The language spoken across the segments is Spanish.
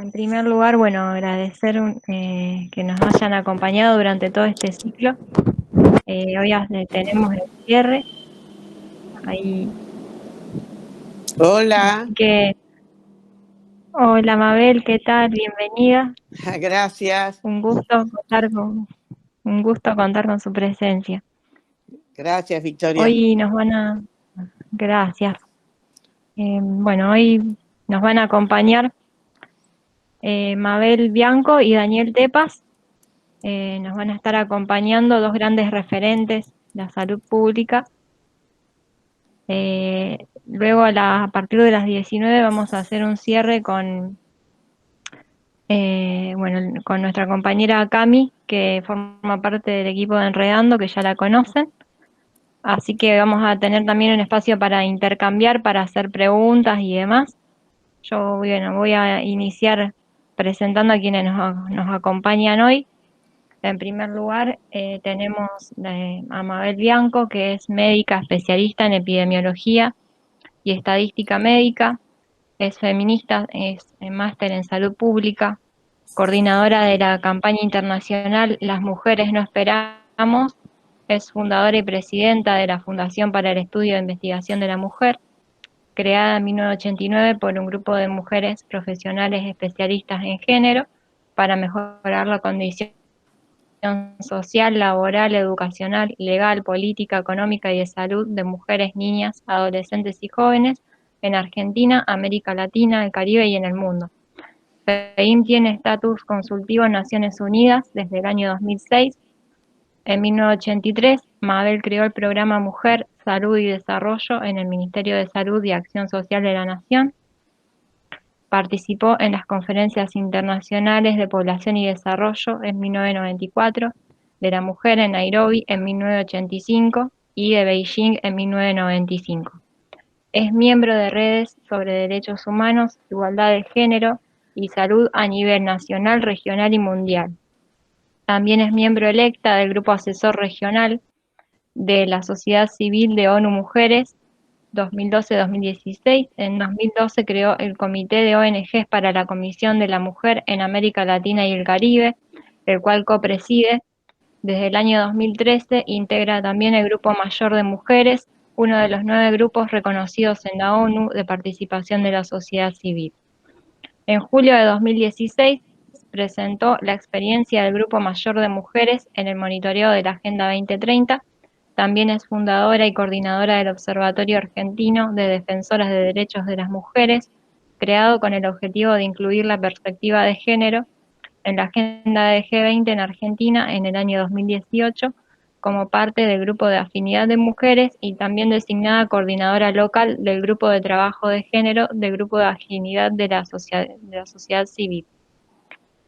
En primer lugar, bueno, agradecer que nos hayan acompañado durante todo este ciclo. Hoy tenemos el cierre. Ahí. Hola. Así que, hola Mabel, ¿qué tal? Bienvenida. Gracias. Un gusto contar con su presencia. Gracias, Victoria. Hoy nos van a... Gracias. Bueno, hoy nos van a acompañar Mabel Bianco y Daniel Tepas. Nos van a estar acompañando dos grandes referentes de la salud pública. Luego a partir de las 19 vamos a hacer un cierre con nuestra compañera Cami, que forma parte del equipo de Enredando, que ya la conocen. Así que vamos a tener también un espacio para intercambiar, para hacer preguntas y demás. Yo voy a iniciar presentando a quienes nos acompañan hoy. En primer lugar, tenemos a Mabel Bianco, que es médica especialista en epidemiología y estadística médica, es feminista, es máster en salud pública, coordinadora de la campaña internacional Las Mujeres No Esperamos, es fundadora y presidenta de la Fundación para el Estudio e Investigación de la Mujer, creada en 1989 por un grupo de mujeres profesionales especialistas en género para mejorar la condición social, laboral, educacional, legal, política, económica y de salud de mujeres, niñas, adolescentes y jóvenes en Argentina, América Latina, el Caribe y en el mundo. FEIM tiene estatus consultivo en Naciones Unidas desde el año 2006. En 1983, Mabel creó el programa Mujer, Salud y Desarrollo en el Ministerio de Salud y Acción Social de la Nación. Participó en las conferencias internacionales de población y desarrollo en 1994, de la mujer en Nairobi en 1985 y de Beijing en 1995. Es miembro de redes sobre derechos humanos, igualdad de género y salud a nivel nacional, regional y mundial. También es miembro electa del Grupo Asesor Regional de la Sociedad Civil de ONU Mujeres 2012-2016. En 2012 creó el Comité de ONGs para la Comisión de la Mujer en América Latina y el Caribe, el cual copreside. Desde el año 2013 integra también el Grupo Mayor de Mujeres, uno de los 9 grupos reconocidos en la ONU de participación de la sociedad civil. En julio de 2016 presentó la experiencia del Grupo Mayor de Mujeres en el monitoreo de la Agenda 2030. También es fundadora y coordinadora del Observatorio Argentino de Defensoras de Derechos de las Mujeres, creado con el objetivo de incluir la perspectiva de género en la agenda de G20 en Argentina en el año 2018, como parte del Grupo de Afinidad de Mujeres y también designada coordinadora local del Grupo de Trabajo de Género del Grupo de Afinidad de la Sociedad Civil.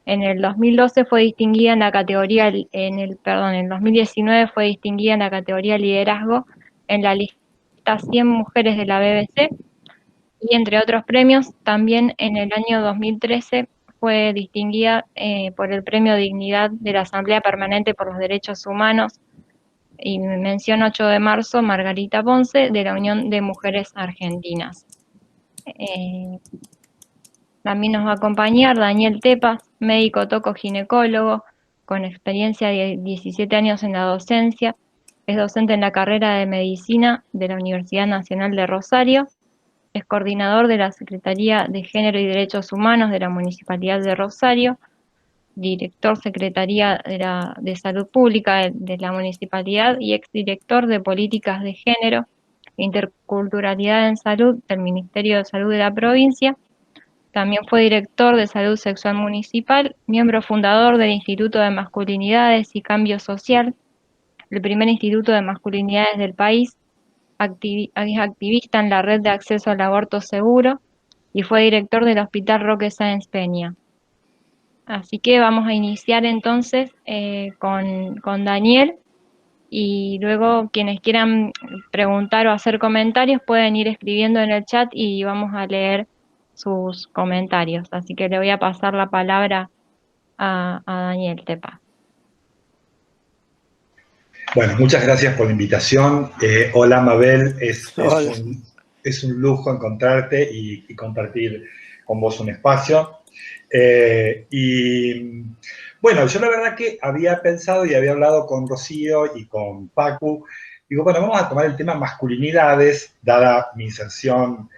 En el 2012 fue distinguida en la categoría, en el 2019 fue distinguida en la categoría Liderazgo en la lista 100 Mujeres de la BBC, y entre otros premios, también en el año 2013 fue distinguida por el Premio Dignidad de la Asamblea Permanente por los Derechos Humanos, y mención 8 de marzo, Margarita Ponce, de la Unión de Mujeres Argentinas. También nos va a acompañar Daniel Tepas, médico tocoginecólogo, con experiencia de 17 años en la docencia. Es docente en la carrera de Medicina de la Universidad Nacional de Rosario. Es coordinador de la Secretaría de Género y Derechos Humanos de la Municipalidad de Rosario, director Secretaría de Salud Pública de la Municipalidad y exdirector de Políticas de Género e Interculturalidad en Salud del Ministerio de Salud de la provincia. También fue director de Salud Sexual Municipal, miembro fundador del Instituto de Masculinidades y Cambio Social, el primer instituto de masculinidades del país. Es activista en la Red de Acceso al Aborto Seguro y fue director del Hospital Roque Sáenz Peña. Así que vamos a iniciar entonces con Daniel, y luego quienes quieran preguntar o hacer comentarios pueden ir escribiendo en el chat y vamos a leer sus comentarios. Así que le voy a pasar la palabra a Daniel Tepa. Bueno, muchas gracias por la invitación. Hola, Mabel. Es un lujo encontrarte y compartir con vos un espacio. Y bueno, yo la verdad que había pensado y había hablado con Rocío y con Pacu. Digo, bueno, vamos a tomar el tema masculinidades, dada mi inserción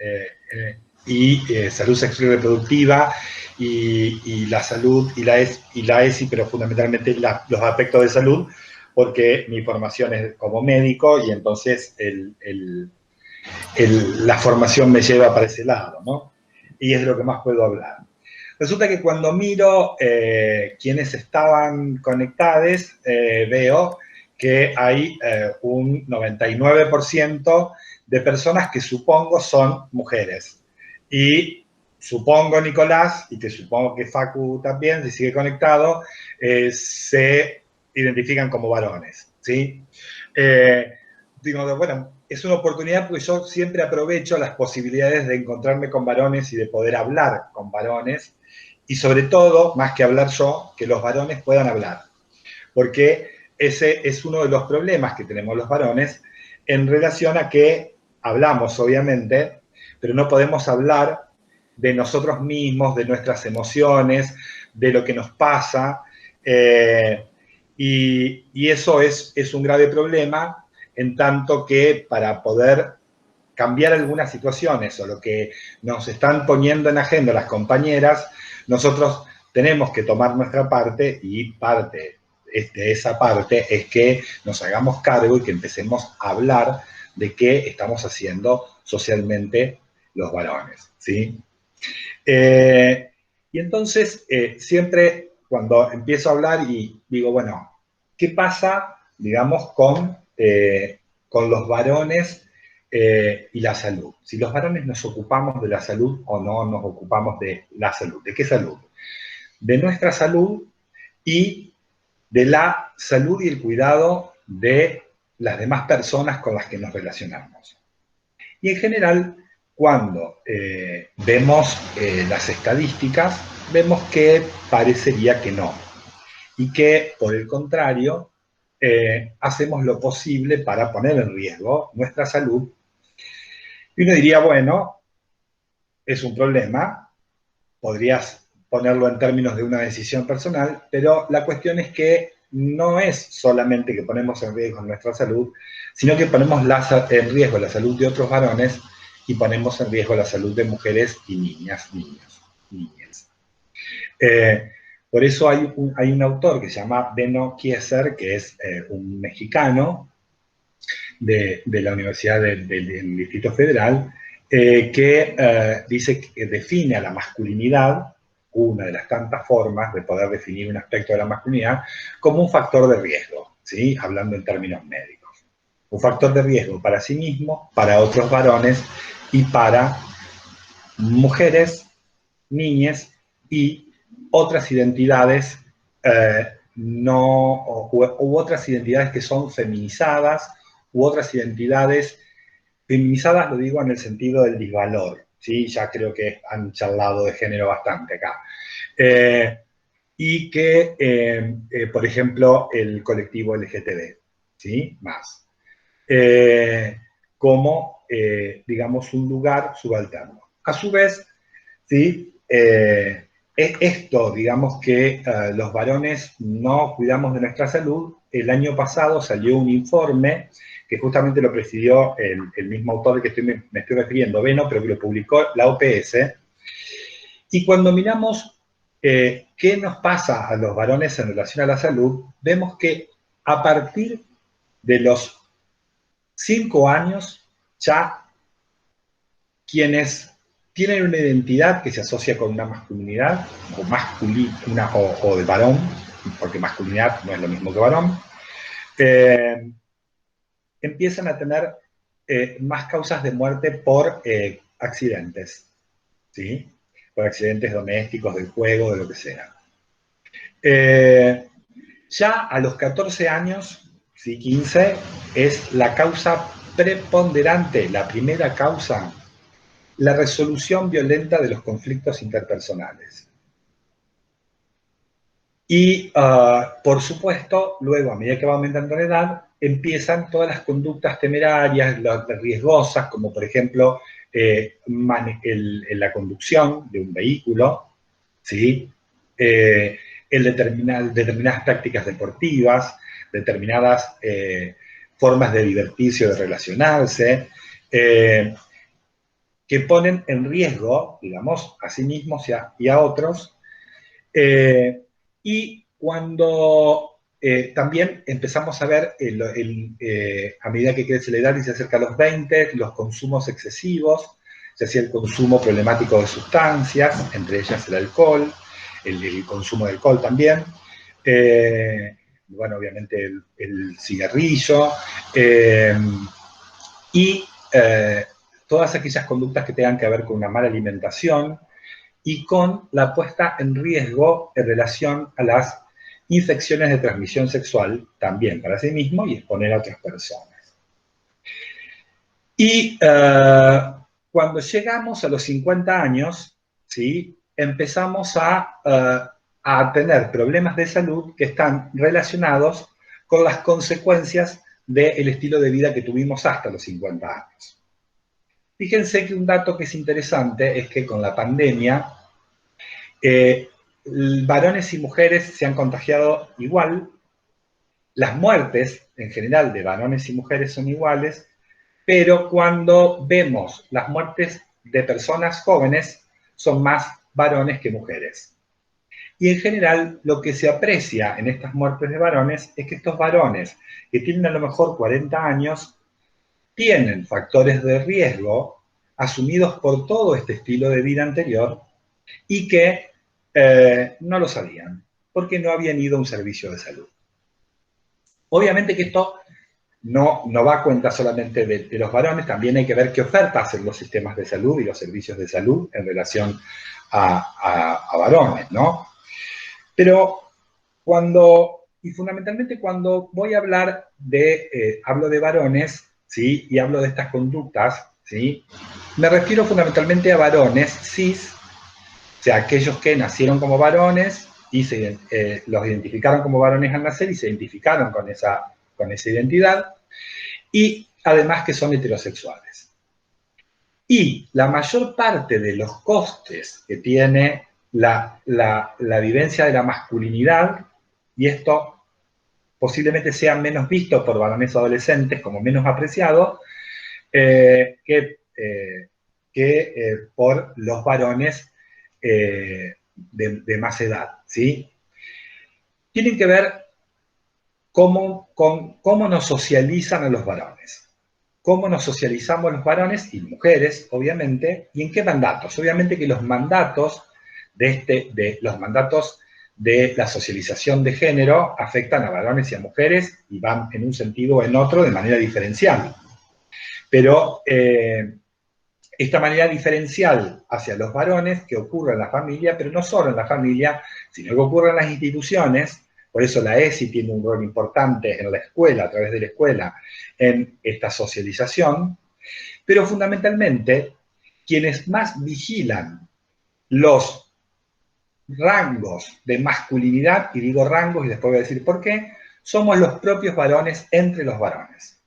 y salud sexual y reproductiva, y la salud y la ESI, pero fundamentalmente los aspectos de salud, porque mi formación es como médico y entonces la formación me lleva para ese lado, ¿no? Y es de lo que más puedo hablar. Resulta que cuando miro quienes estaban conectados, veo que hay un 99% de personas que supongo son mujeres. Y supongo, Nicolás, y que supongo que Facu también, si sigue conectado, se identifican como varones, ¿sí? Digo, bueno, es una oportunidad porque yo siempre aprovecho las posibilidades de encontrarme con varones y de poder hablar con varones, y sobre todo, más que hablar yo, que los varones puedan hablar. Porque ese es uno de los problemas que tenemos los varones en relación a que hablamos, obviamente, pero no podemos hablar de nosotros mismos, de nuestras emociones, de lo que nos pasa, y eso es un grave problema, en tanto que para poder cambiar algunas situaciones o lo que nos están poniendo en agenda las compañeras, nosotros tenemos que tomar nuestra parte, y parte de esa parte es que nos hagamos cargo y que empecemos a hablar de qué estamos haciendo socialmente los varones, ¿sí? Y entonces, siempre cuando empiezo a hablar y digo, bueno, ¿qué pasa, digamos, con los varones y la salud? Si los varones nos ocupamos de la salud o no nos ocupamos de la salud. ¿De qué salud? De nuestra salud y de la salud y el cuidado de las demás personas con las que nos relacionamos. Y en general, cuando vemos las estadísticas, vemos que parecería que no. Y que, por el contrario, hacemos lo posible para poner en riesgo nuestra salud. Y uno diría, bueno, es un problema, podrías ponerlo en términos de una decisión personal, pero la cuestión es que no es solamente que ponemos en riesgo nuestra salud, sino que ponemos en riesgo la salud de otros varones y ponemos en riesgo la salud de mujeres y niñas, niños, niñas. Por eso hay un autor que se llama Benno Kieser, que es un mexicano de la Universidad del Distrito Federal, que dice que define a la masculinidad, una de las tantas formas de poder definir un aspecto de la masculinidad, como un factor de riesgo, ¿sí? Hablando en términos médicos. Un factor de riesgo para sí mismo, para otros varones y para mujeres, niñas y otras identidades u otras identidades que son feminizadas, u otras identidades feminizadas, lo digo en el sentido del disvalor, ¿sí? Ya creo que han charlado de género bastante acá. Y que, por ejemplo, el colectivo LGTB, ¿sí? Más. Como, digamos, un lugar subalterno. A su vez, ¿sí? Esto, digamos que los varones no cuidamos de nuestra salud. El año pasado salió un informe que justamente lo presidió el mismo autor al que me estoy refiriendo, Benno, pero que lo publicó la OPS. Y cuando miramos qué nos pasa a los varones en relación a la salud, vemos que a partir de los 5 años ya quienes tienen una identidad que se asocia con una masculinidad, o de varón, porque masculinidad no es lo mismo que varón, empiezan a tener más causas de muerte por accidentes, ¿sí? Por accidentes domésticos, del juego, de lo que sea. Ya a los 14 años, ¿sí? 15, es la causa preponderante, la primera causa, la resolución violenta de los conflictos interpersonales. Y, por supuesto, luego, a medida que va aumentando la edad, empiezan todas las conductas temerarias, las riesgosas, como por ejemplo la conducción de un vehículo, ¿sí? En determinadas prácticas deportivas, determinadas formas de divertirse o de relacionarse, que ponen en riesgo, digamos, a sí mismos y a otros. Y cuando también empezamos a ver, a medida que crece la edad y se acerca a los 20, los consumos excesivos, se hacía el consumo problemático de sustancias, entre ellas el alcohol, el consumo de alcohol también, bueno, obviamente el cigarrillo, y todas aquellas conductas que tengan que ver con una mala alimentación y con la puesta en riesgo en relación a las infecciones de transmisión sexual, también para sí mismo y exponer a otras personas. Y cuando llegamos a los 50 años, ¿sí?, empezamos a tener problemas de salud que están relacionados con las consecuencias del estilo de vida que tuvimos hasta los 50 años. Fíjense que un dato que es interesante es que con la pandemia, varones y mujeres se han contagiado igual, las muertes en general de varones y mujeres son iguales, pero cuando vemos las muertes de personas jóvenes, son más varones que mujeres. Y en general, lo que se aprecia en estas muertes de varones es que estos varones, que tienen a lo mejor 40 años, tienen factores de riesgo asumidos por todo este estilo de vida anterior y que no lo sabían, porque no habían ido a un servicio de salud. Obviamente que esto no va a cuenta solamente de los varones, también hay que ver qué ofertas hacen los sistemas de salud y los servicios de salud en relación a varones, ¿no? Pero y fundamentalmente cuando voy a hablar hablo de varones, ¿sí?, y hablo de estas conductas, ¿sí?, me refiero fundamentalmente a varones cis, o sea, aquellos que nacieron como varones y los identificaron como varones al nacer y se identificaron con esa identidad, y además que son heterosexuales. Y la mayor parte de los costes que tiene la vivencia de la masculinidad, y esto posiblemente sea menos visto por varones adolescentes como menos apreciado, que por los varones de más edad, ¿sí? Tienen que ver con cómo nos socializan a los varones. Cómo nos socializamos los varones y mujeres, obviamente, y en qué mandatos. Obviamente que los mandatos de la socialización de género afectan a varones y a mujeres y van en un sentido o en otro de manera diferencial. Pero esta manera diferencial hacia los varones que ocurre en la familia, pero no solo en la familia, sino que ocurre en las instituciones. Por eso la ESI tiene un rol importante en la escuela, a través de la escuela, en esta socialización. Pero fundamentalmente, quienes más vigilan los rangos de masculinidad, y digo rangos y después voy a decir por qué, somos los propios varones entre los varones.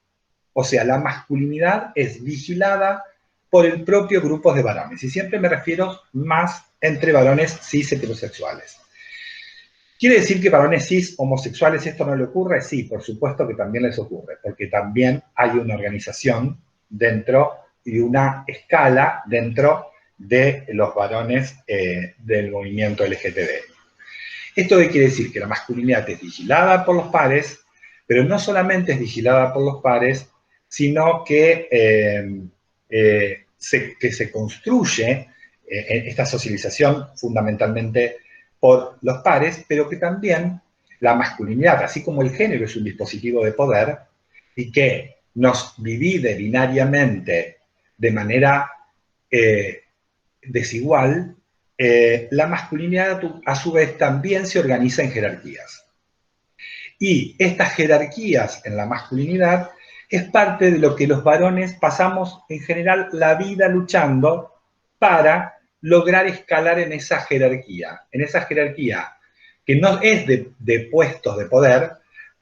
O sea, la masculinidad es vigilada por el propio grupo de varones. Y siempre me refiero más entre varones cis heterosexuales. ¿Quiere decir que varones cis homosexuales esto no le ocurre? Sí, por supuesto que también les ocurre, porque también hay una organización dentro y una escala dentro de los varones del movimiento LGTB. Esto quiere decir que la masculinidad es vigilada por los pares, pero no solamente es vigilada por los pares, sino que se construye esta socialización fundamentalmente por los pares, pero que también la masculinidad, así como el género es un dispositivo de poder y que nos divide binariamente de manera desigual, la masculinidad a su vez también se organiza en jerarquías. Y estas jerarquías en la masculinidad es parte de lo que los varones pasamos en general la vida luchando para lograr escalar en esa jerarquía que no es de puestos de poder,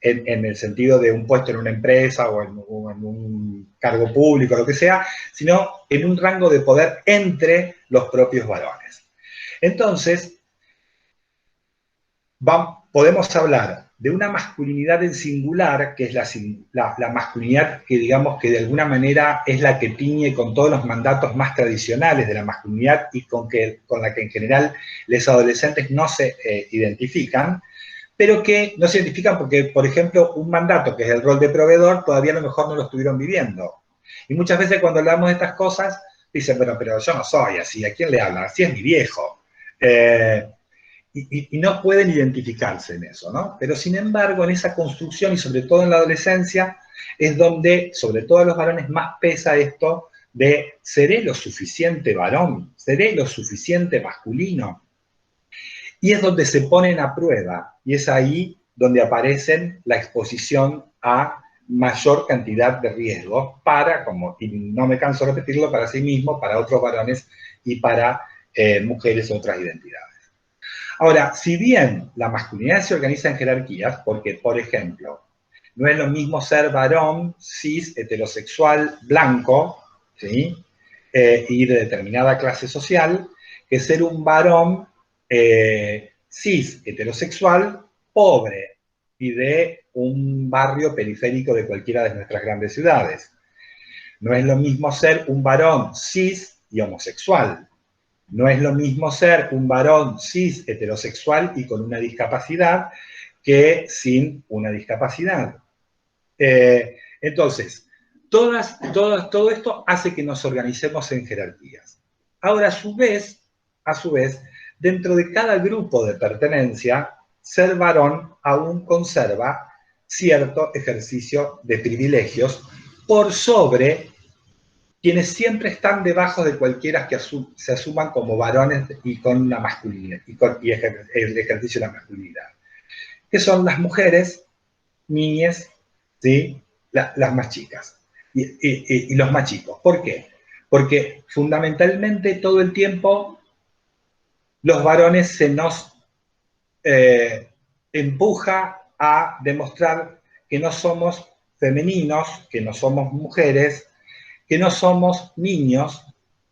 en el sentido de un puesto en una empresa o en un cargo público, lo que sea, sino en un rango de poder entre los propios varones. Entonces, podemos hablar de una masculinidad en singular, que es la masculinidad que digamos que de alguna manera es la que tiñe con todos los mandatos más tradicionales de la masculinidad y con la que en general los adolescentes no se identifican, pero que no se identifican porque, por ejemplo, un mandato que es el rol de proveedor, todavía a lo mejor no lo estuvieron viviendo. Y muchas veces cuando hablamos de estas cosas, dicen, bueno, pero yo no soy así, ¿a quién le hablan? Así es mi viejo. Y no pueden identificarse en eso, ¿no? Pero sin embargo, en esa construcción, y sobre todo en la adolescencia, es donde, sobre todo a los varones, más pesa esto de ¿seré lo suficiente varón? ¿Seré lo suficiente masculino? Y es donde se ponen a prueba, y es ahí donde aparecen la exposición a mayor cantidad de riesgos para, como, y no me canso de repetirlo, para sí mismo, para otros varones y para mujeres u otras identidades. Ahora, si bien la masculinidad se organiza en jerarquías, porque, por ejemplo, no es lo mismo ser varón, cis, heterosexual, blanco, ¿sí? Y de determinada clase social, que ser un varón cis, heterosexual, pobre y de un barrio periférico de cualquiera de nuestras grandes ciudades. No es lo mismo ser un varón cis y homosexual. No es lo mismo ser un varón cis heterosexual y con una discapacidad que sin una discapacidad. Entonces, todo esto hace que nos organicemos en jerarquías. Ahora, a su vez, dentro de cada grupo de pertenencia, ser varón aún conserva cierto ejercicio de privilegios por sobre quienes siempre están debajo de cualquiera que se asuman como varones y con una masculinidad, y el ejercicio de la masculinidad, que son las mujeres, niñas, ¿sí? Las más chicas y los más chicos. ¿Por qué? Porque fundamentalmente todo el tiempo los varones se nos empuja a demostrar que no somos femeninos, que no somos mujeres, que no somos niños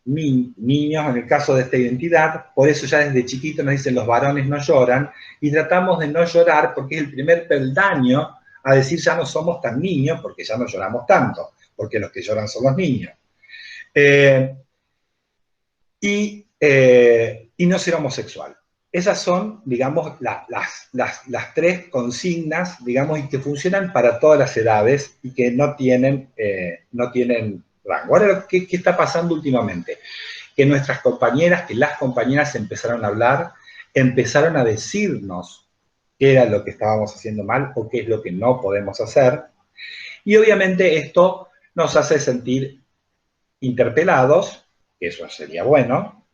en el caso de esta identidad, por eso ya desde chiquito nos dicen los varones no lloran, y tratamos de no llorar porque es el primer peldaño a decir ya no somos tan niños, porque ya no lloramos tanto, porque los que lloran son los niños. Y no ser homosexual. Esas son, digamos, las tres consignas, digamos, y que funcionan para todas las edades y que no tienen rango. Ahora, ¿qué está pasando últimamente? Que nuestras compañeras, que las compañeras empezaron a hablar, empezaron a decirnos qué era lo que estábamos haciendo mal o qué es lo que no podemos hacer. Y obviamente esto nos hace sentir interpelados, que eso sería bueno,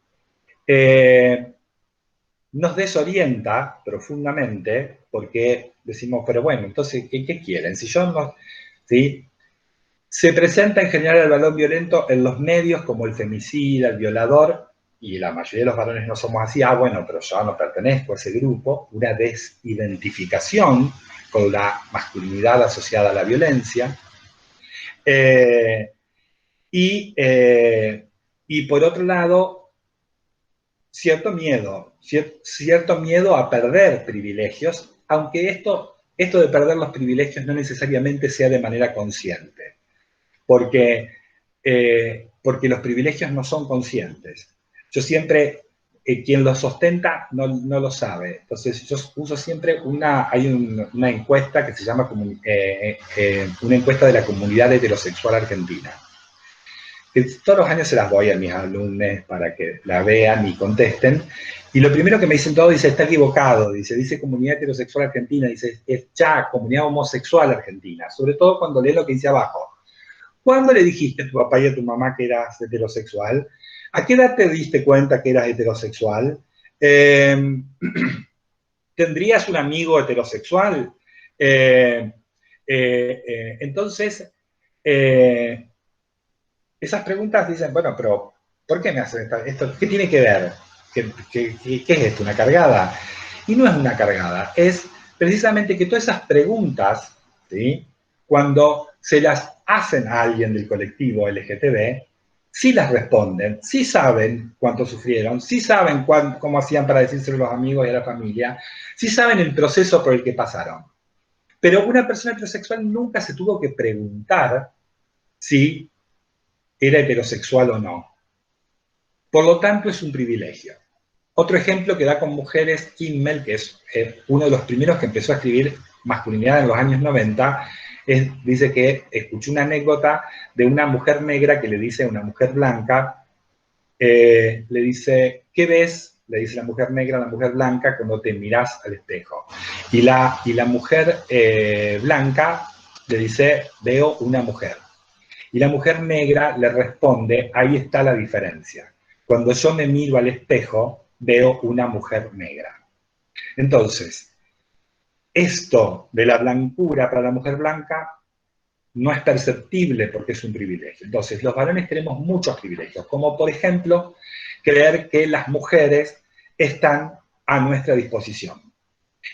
nos desorienta profundamente porque decimos, pero bueno, entonces, ¿qué quieren? Si yo no... ¿Sí? Se presenta en general el varón violento en los medios como el femicida, el violador, y la mayoría de los varones no somos así. Ah, bueno, pero yo no pertenezco a ese grupo. Una desidentificación con la masculinidad asociada a la violencia. Y por otro lado, cierto miedo a perder privilegios, aunque esto de perder los privilegios no necesariamente sea de manera consciente, porque los privilegios no son conscientes. Yo siempre, quien los ostenta no lo sabe. Entonces yo uso siempre hay una encuesta que se llama una encuesta de la comunidad heterosexual argentina. Que todos los años se las doy a mis alumnos para que la vean y contesten. Y lo primero que me dicen todos, dice, está equivocado, dice comunidad heterosexual argentina, dice, es ya comunidad homosexual argentina, sobre todo cuando lee lo que dice abajo. ¿Cuándo le dijiste a tu papá y a tu mamá que eras heterosexual? ¿A qué edad te diste cuenta que eras heterosexual? ¿Tendrías un amigo heterosexual? Entonces, esas preguntas dicen, bueno, pero ¿por qué me hacen esto? ¿Qué tiene que ver? ¿Qué es esto? ¿Una cargada? Y no es una cargada, es precisamente que todas esas preguntas, ¿sí? Cuando se las hacen a alguien del colectivo LGTB, sí las responden, sí saben cuánto sufrieron, sí saben cómo hacían para decírselo a los amigos y a la familia, sí saben el proceso por el que pasaron. Pero una persona heterosexual nunca se tuvo que preguntar si era heterosexual o no. Por lo tanto, es un privilegio. Otro ejemplo que da con mujeres, Kimmel, que es uno de los primeros que empezó a escribir masculinidad en los años 90, dice que escuchó una anécdota de una mujer negra que le dice a una mujer blanca, le dice, ¿qué ves? Le dice la mujer negra a la mujer blanca cuando te mirás al espejo. Y la mujer blanca le dice, veo una mujer. Y la mujer negra le responde, ahí está la diferencia. Cuando yo me miro al espejo, veo una mujer negra. Entonces, esto de la blancura para la mujer blanca no es perceptible porque es un privilegio. Entonces, los varones tenemos muchos privilegios, como por ejemplo, creer que las mujeres están a nuestra disposición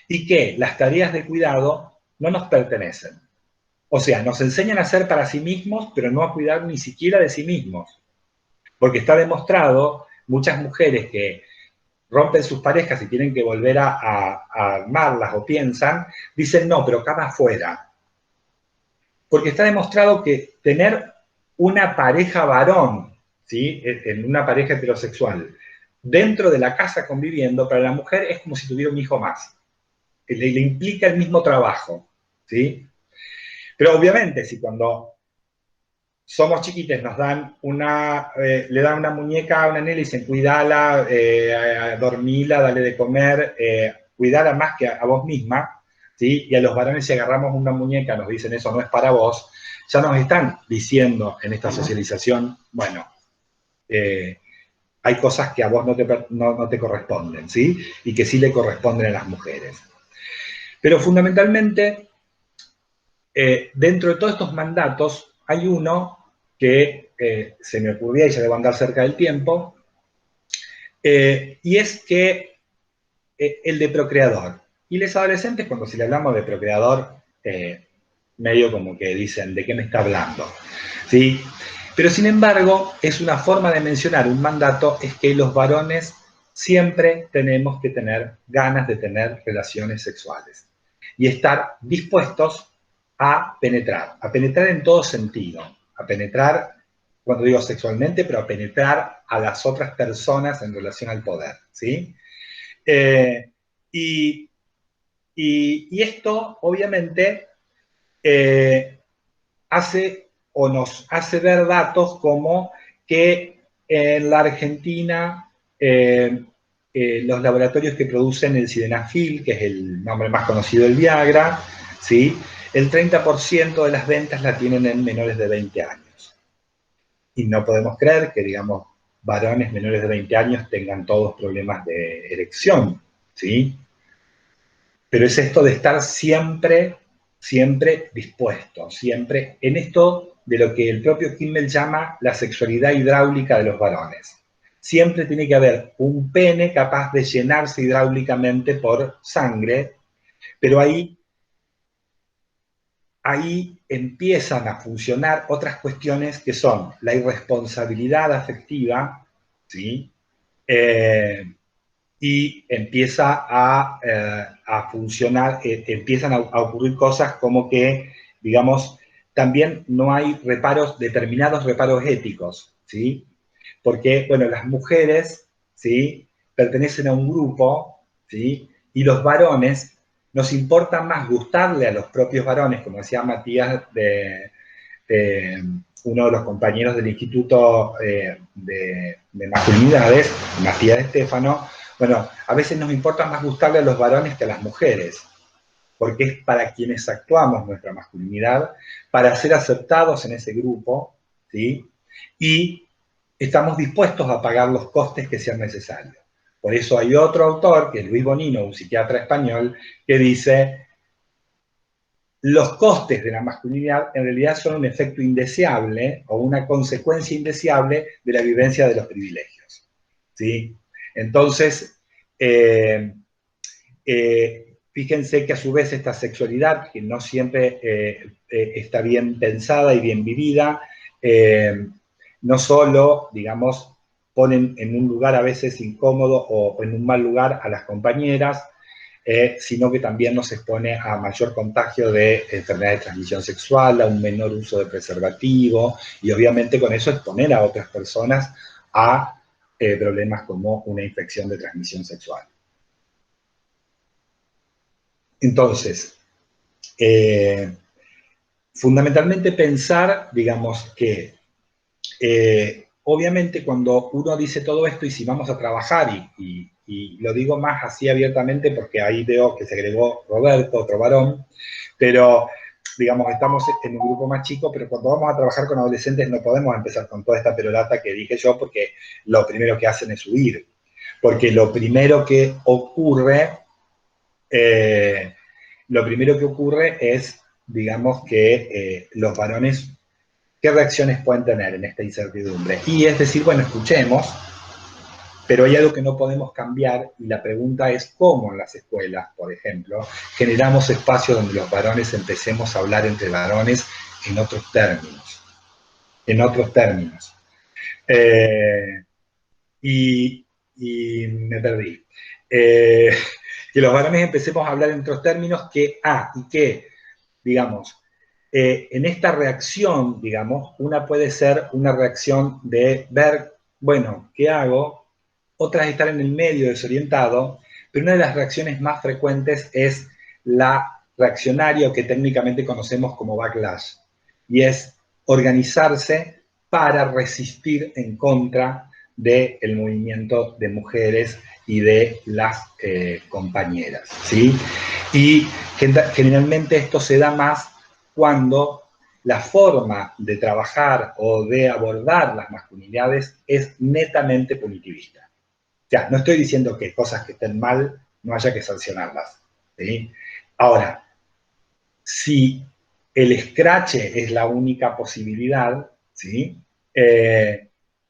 y que las tareas de cuidado no nos pertenecen. O sea, nos enseñan a ser para sí mismos, pero no a cuidar ni siquiera de sí mismos. Porque está demostrado, muchas mujeres que rompen sus parejas y tienen que volver a armarlas o piensan, dicen, no, pero acá afuera. Porque está demostrado que tener una pareja varón, ¿sí? En una pareja heterosexual, dentro de la casa conviviendo, para la mujer es como si tuviera un hijo más. Le implica el mismo trabajo, ¿sí? Pero obviamente, si cuando somos chiquites nos dan le dan una muñeca a una nena y dicen, cuidala, dormila, dale de comer, cuidala más que a vos misma, ¿sí? Y a los varones si agarramos una muñeca nos dicen, eso no es para vos, ya nos están diciendo en esta socialización, bueno, hay cosas que a vos no te corresponden, ¿sí? Y que sí le corresponden a las mujeres. Pero fundamentalmente, dentro de todos estos mandatos, hay uno que se me ocurría y ya debo andar cerca del tiempo, y es que el de procreador. Y los adolescentes, cuando si le hablamos de procreador, medio como que dicen, ¿de qué me está hablando? ¿Sí? Pero sin embargo, es una forma de mencionar un mandato, es que los varones siempre tenemos que tener ganas de tener relaciones sexuales y estar dispuestos a penetrar en todo sentido, a penetrar, cuando digo sexualmente, pero a penetrar a las otras personas en relación al poder, ¿sí? Y esto, obviamente, hace o nos hace ver datos como que en la Argentina los laboratorios que producen el sildenafil, que es el nombre más conocido del Viagra, ¿sí? El 30% de las ventas la tienen en menores de 20 años. Y no podemos creer que, digamos, varones menores de 20 años tengan todos problemas de erección, ¿sí? Pero es esto de estar siempre dispuesto, siempre en esto de lo que el propio Kimmel llama la sexualidad hidráulica de los varones. Siempre tiene que haber un pene capaz de llenarse hidráulicamente por sangre, pero ahí empiezan a funcionar otras cuestiones que son la irresponsabilidad afectiva, ¿sí? Y empieza a funcionar, empiezan a ocurrir cosas como que, digamos, también no hay determinados reparos éticos, ¿sí? Porque, bueno, las mujeres, ¿sí? Pertenecen a un grupo, ¿sí? Y los varones, nos importa más gustarle a los propios varones, como decía Matías, uno de los compañeros del Instituto de Masculinidades, Matías Estefano. Bueno, a veces nos importa más gustarle a los varones que a las mujeres, porque es para quienes actuamos nuestra masculinidad, para ser aceptados en ese grupo, ¿sí? Y estamos dispuestos a pagar los costes que sean necesarios. Por eso hay otro autor, que es Luis Bonino, un psiquiatra español, que dice, los costes de la masculinidad en realidad son un efecto indeseable o una consecuencia indeseable de la vivencia de los privilegios, ¿sí? Entonces, fíjense que a su vez esta sexualidad, que no siempre está bien pensada y bien vivida, no solo, digamos, ponen en un lugar a veces incómodo o en un mal lugar a las compañeras, sino que también nos expone a mayor contagio de enfermedades de transmisión sexual, a un menor uso de preservativo, y obviamente con eso exponer a otras personas a problemas como una infección de transmisión sexual. Entonces, fundamentalmente pensar, digamos, que obviamente cuando uno dice todo esto y si vamos a trabajar, y lo digo más así abiertamente porque ahí veo que se agregó Roberto, otro varón, pero digamos, estamos en un grupo más chico, pero cuando vamos a trabajar con adolescentes no podemos empezar con toda esta perorata que dije yo, porque lo primero que hacen es huir. Porque lo primero que ocurre es, digamos, que los varones, ¿qué reacciones pueden tener en esta incertidumbre? Y es decir, bueno, escuchemos, pero hay algo que no podemos cambiar y la pregunta es cómo en las escuelas, por ejemplo, generamos espacios donde los varones empecemos a hablar entre varones en otros términos. En otros términos. Y me perdí. Que los varones empecemos a hablar en otros términos que, digamos, en esta reacción, digamos, una puede ser una reacción de ver, bueno, ¿qué hago? Otra es estar en el medio, desorientado, pero una de las reacciones más frecuentes es la reaccionaria, que técnicamente conocemos como backlash, y es organizarse para resistir en contra del movimiento de mujeres y de las compañeras, ¿sí? Y generalmente esto se da más cuando la forma de trabajar o de abordar las masculinidades es netamente punitivista. Ya, no estoy diciendo que cosas que estén mal no haya que sancionarlas, ¿sí? Ahora, si el escrache es la única posibilidad, ¿sí?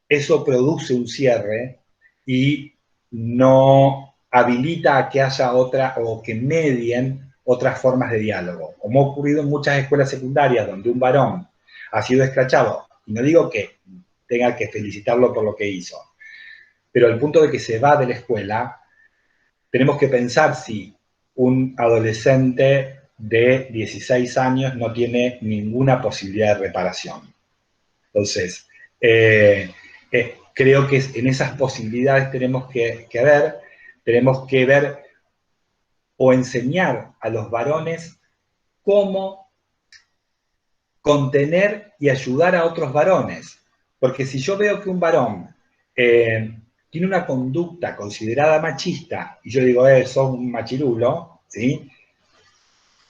Eso produce un cierre y no habilita a que haya otra o que medien otras formas de diálogo. Como ha ocurrido en muchas escuelas secundarias donde un varón ha sido escrachado, y no digo que tenga que felicitarlo por lo que hizo, pero al punto de que se va de la escuela, tenemos que pensar si un adolescente de 16 años no tiene ninguna posibilidad de reparación. Entonces, creo que en esas posibilidades tenemos que ver o enseñar a los varones cómo contener y ayudar a otros varones. Porque si yo veo que un varón tiene una conducta considerada machista, y yo digo, sos un machirulo, ¿sí?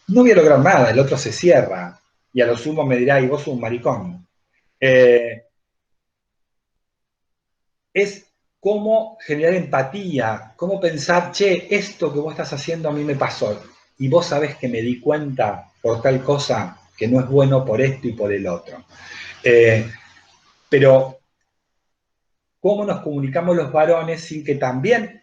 No voy a lograr nada, el otro se cierra, y a lo sumo me dirá, y vos sos un maricón. Es cómo generar empatía, cómo pensar, che, esto que vos estás haciendo a mí me pasó, y vos sabés que me di cuenta por tal cosa que no es bueno por esto y por el otro. Pero cómo nos comunicamos los varones sin que también,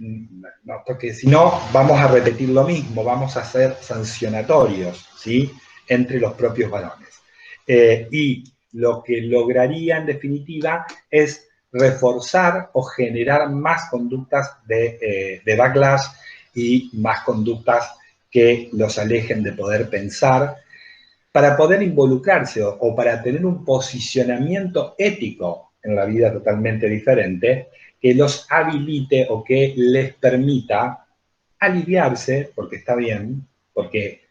no, porque si no vamos a repetir lo mismo, vamos a ser sancionatorios, ¿sí? Entre los propios varones. Y lo que lograría en definitiva es reforzar o generar más conductas de backlash y más conductas que los alejen de poder pensar, para poder involucrarse o para tener un posicionamiento ético en la vida totalmente diferente, que los habilite o que les permita aliviarse, porque está bien, porque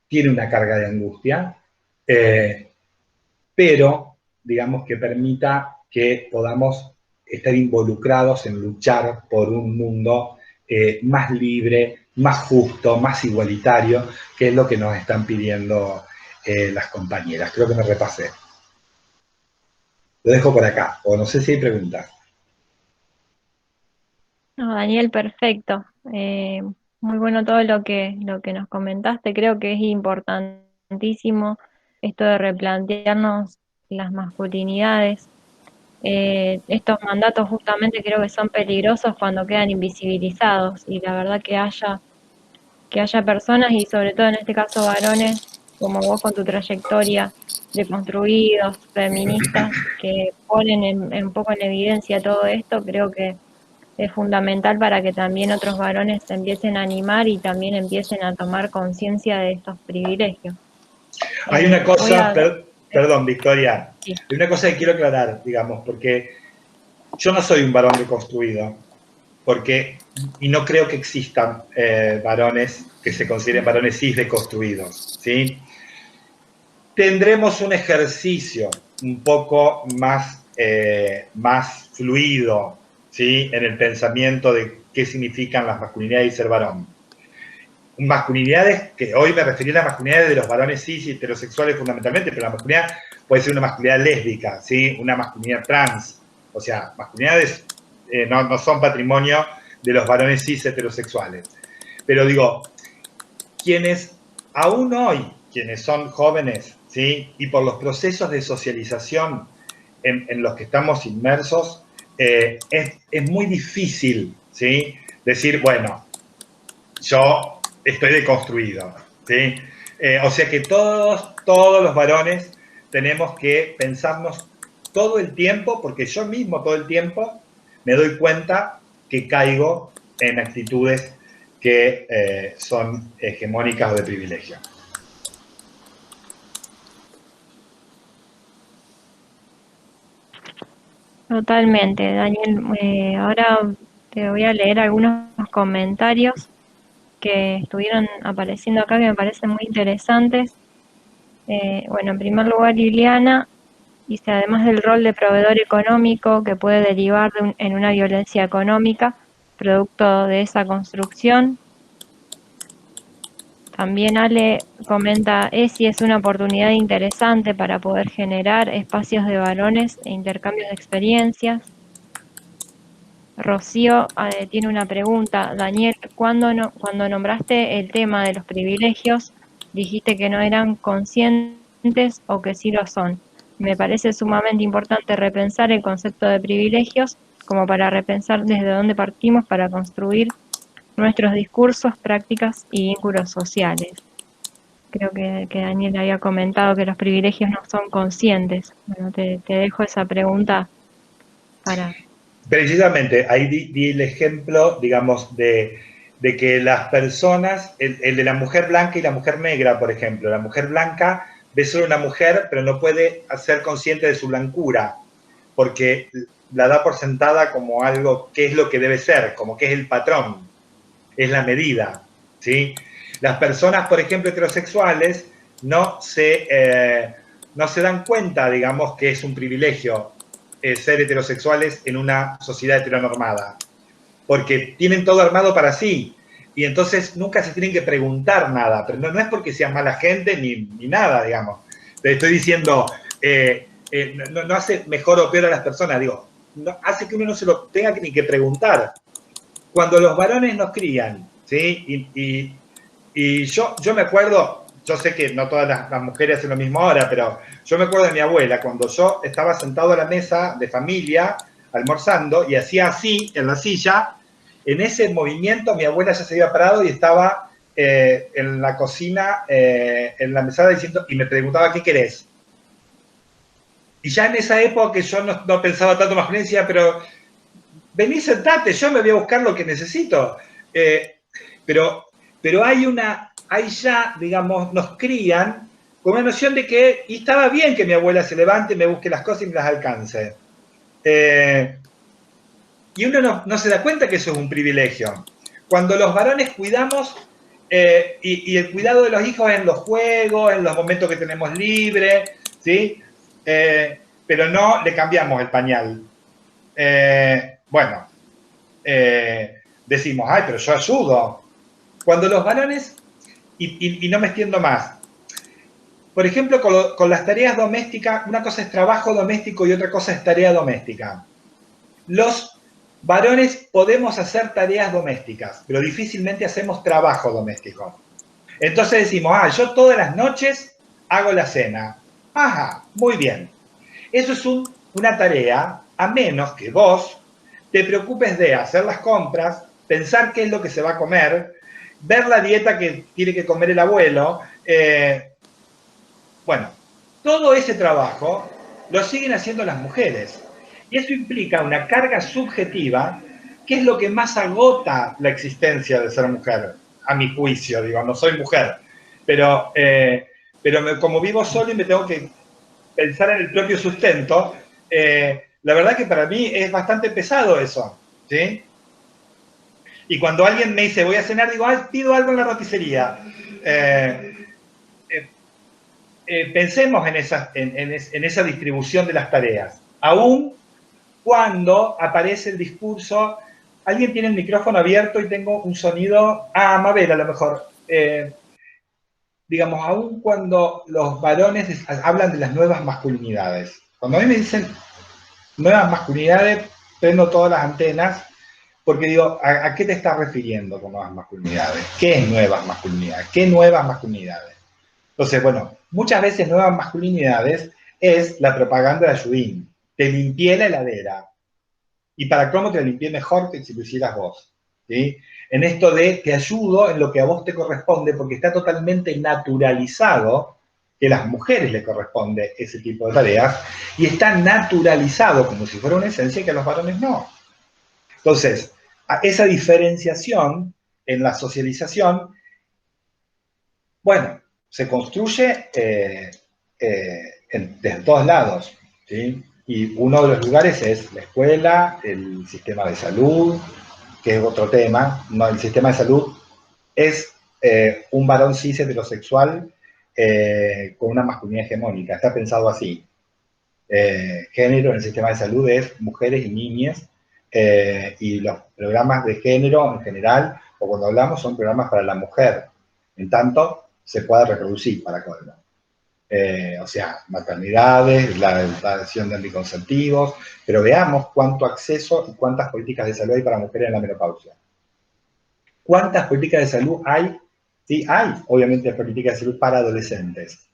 tiene una carga de angustia, pero digamos que permita que podamos estar involucrados en luchar por un mundo más libre, más justo, más igualitario, que es lo que nos están pidiendo las compañeras. Creo que me repasé. Lo dejo por acá, o no sé si hay preguntas. No, Daniel, perfecto. Muy bueno todo lo que nos comentaste. Creo que es importantísimo esto de replantearnos las masculinidades. Estos mandatos justamente creo que son peligrosos cuando quedan invisibilizados y la verdad que haya personas y sobre todo en este caso varones como vos con tu trayectoria de construidos, feministas, que ponen un poco en evidencia todo esto, creo que es fundamental para que también otros varones se empiecen a animar y también empiecen a tomar conciencia de estos privilegios. Hay una cosa, sí. perdón, Victoria, hay una cosa que quiero aclarar, digamos, porque yo no soy un varón deconstruido, y no creo que existan varones que se consideren varones cis deconstruidos, ¿sí? Tendremos un ejercicio un poco más, más fluido, ¿sí? En el pensamiento de qué significan las masculinidades y ser varón. Masculinidades, que hoy me refería a las masculinidades de los varones cis y heterosexuales fundamentalmente, pero la masculinidad puede ser una masculinidad lésbica, ¿sí? Una masculinidad trans. O sea, masculinidades no son patrimonio de los varones cis heterosexuales. Pero digo, quienes aún hoy, quienes son jóvenes, ¿sí? Y por los procesos de socialización en los que estamos inmersos, es muy difícil, ¿sí? Decir, bueno, yo estoy deconstruido, ¿sí? O sea que todos los varones tenemos que pensarnos todo el tiempo, porque yo mismo todo el tiempo me doy cuenta que caigo en actitudes que son hegemónicas o de privilegio. Totalmente, Daniel. Ahora te voy a leer algunos comentarios que estuvieron apareciendo acá que me parecen muy interesantes. Bueno, en primer lugar, Liliana dice, además del rol de proveedor económico que puede derivar en una violencia económica, producto de esa construcción. También Ale comenta, ESI es una oportunidad interesante para poder generar espacios de varones e intercambios de experiencias. Rocío tiene una pregunta. Daniel, cuando nombraste el tema de los privilegios, dijiste que no eran conscientes o que sí lo son. Me parece sumamente importante repensar el concepto de privilegios como para repensar desde dónde partimos para construir nuestros discursos, prácticas y vínculos sociales. Creo que Daniel había comentado que los privilegios no son conscientes. Bueno, te dejo esa pregunta para... Precisamente, ahí di el ejemplo, digamos, de que las personas, el de la mujer blanca y la mujer negra, por ejemplo. La mujer blanca ve solo una mujer, pero no puede ser consciente de su blancura, porque la da por sentada como algo que es lo que debe ser, como que es el patrón, es la medida, ¿sí? Las personas, por ejemplo, heterosexuales, no se dan cuenta, digamos, que es un privilegio ser heterosexuales en una sociedad heteronormada, porque tienen todo armado para sí, y entonces nunca se tienen que preguntar nada, pero no es porque sean mala gente ni nada, digamos. Te estoy diciendo, no hace mejor o peor a las personas, digo, hace que uno no se lo tenga ni que preguntar. Cuando los varones nos crían, ¿sí? Y yo me acuerdo, yo sé que no todas las mujeres hacen lo mismo ahora, pero yo me acuerdo de mi abuela, cuando yo estaba sentado a la mesa de familia, almorzando, y hacía así en la silla, en ese movimiento mi abuela ya se había parado y estaba en la cocina, en la mesada diciendo, y me preguntaba, ¿qué querés? Y ya en esa época que yo no pensaba tanto más violencia, pero vení, sentate, yo me voy a buscar lo que necesito. Pero hay ya, digamos, nos crían con una noción de que, y estaba bien que mi abuela se levante, me busque las cosas y me las alcance. Y uno no se da cuenta que eso es un privilegio. Cuando los varones cuidamos, y el cuidado de los hijos en los juegos, en los momentos que tenemos libre, ¿sí? Pero no le cambiamos el pañal. Bueno, decimos, ay, pero yo ayudo. Cuando los varones, y no me extiendo más, por ejemplo, con las tareas domésticas, una cosa es trabajo doméstico y otra cosa es tarea doméstica. Los varones podemos hacer tareas domésticas, pero difícilmente hacemos trabajo doméstico. Entonces decimos, yo todas las noches hago la cena. Ajá, muy bien. Eso es una tarea, a menos que vos te preocupes de hacer las compras, pensar qué es lo que se va a comer, ver la dieta que tiene que comer el abuelo, Bueno, todo ese trabajo lo siguen haciendo las mujeres. Y eso implica una carga subjetiva, que es lo que más agota la existencia de ser mujer, a mi juicio, digo, no soy mujer. Pero como vivo solo y me tengo que pensar en el propio sustento, la verdad que para mí es bastante pesado eso, ¿sí? Y cuando alguien me dice, voy a cenar, digo, pido algo en la roticería. Pensemos en esa distribución de las tareas. Aún cuando aparece el discurso, alguien tiene el micrófono abierto y tengo un sonido, Mabel a lo mejor, digamos, aún cuando los varones hablan de las nuevas masculinidades. Cuando a mí me dicen nuevas masculinidades, prendo todas las antenas, porque digo, ¿a qué te estás refiriendo con nuevas masculinidades? ¿Qué es nuevas masculinidades? ¿Qué nuevas masculinidades? Entonces, bueno, muchas veces nuevas masculinidades es la propaganda de Ayudín. Te limpié la heladera. Y para cómo te la limpié mejor que si lo hicieras vos. ¿Sí? En esto de te ayudo en lo que a vos te corresponde, porque está totalmente naturalizado que a las mujeres les corresponde ese tipo de tareas, y está naturalizado como si fuera una esencia que a los varones no. Entonces, esa diferenciación en la socialización, bueno, se construye desde todos lados, ¿sí? Y uno de los lugares es la escuela, el sistema de salud, que es otro tema. No, el sistema de salud es un varón cis heterosexual con una masculinidad hegemónica. Está pensado así. Género en el sistema de salud es mujeres y niñas, y los programas de género en general, o cuando hablamos, son programas para la mujer. En tanto, se puede reproducir para colmo. O sea, maternidades, la adopción de anticonceptivos, pero veamos cuánto acceso y cuántas políticas de salud hay para mujeres en la menopausia. ¿Cuántas políticas de salud hay? Sí, hay, obviamente, políticas de salud para adolescentes,